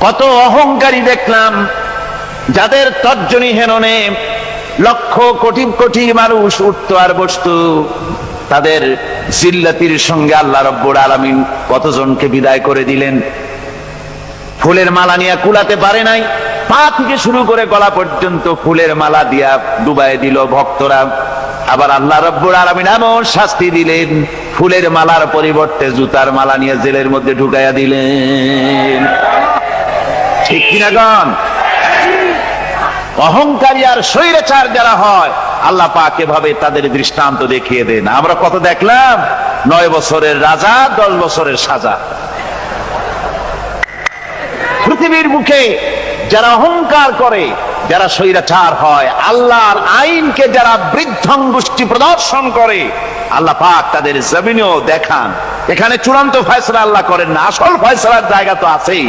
কত অহংকারী দেখলাম, যাদের তর্জনী হেননে লক্ষ কোটি কোটি মানুষ উঠতো আর বসতো, তাদের জিল্লাতির সঙ্গে আল্লাহ রাব্বুল আলামিন কতজনকে বিদায় করে দিলেন। ফুলের মালা নিয়ে কুলাতে পারে নাই, পা থেকে শুরু করে গলা পর্যন্ত ফুলের মালা দিয়া ডুবাই দিল ভক্তরা। আবার আল্লাহ রাব্বুল আলামিন এমন শাস্তি দিলেন, ফুলের মালার পরিবর্তে জুতার মালা নিয়ে জেলের মধ্যে ঢুকাইয়া দিলেন। ঠিক কিনা গণ? অহংকারী আর স্বৈরাচার যারা হয়, আল্লাহ পাক এভাবে তাদের দৃষ্টান্ত দেখিয়ে দেন। আমরা কত দেখলাম, 9 বছরের রাজা 10 বছরের সাজা। পৃথিবীর মুখে যারা অহংকার করে, যারা স্বৈরাচার হয়, আল্লাহর আইনকে যারা বৃদ্ধাঙ্গুষ্টি প্রদর্শন করে, আল্লাহ পাক তাদের জমিনেও দেখান। এখানে চূড়ান্ত ফয়সালা আল্লাহ করেন না, আসল ফয়সালার জায়গা তো আছেই।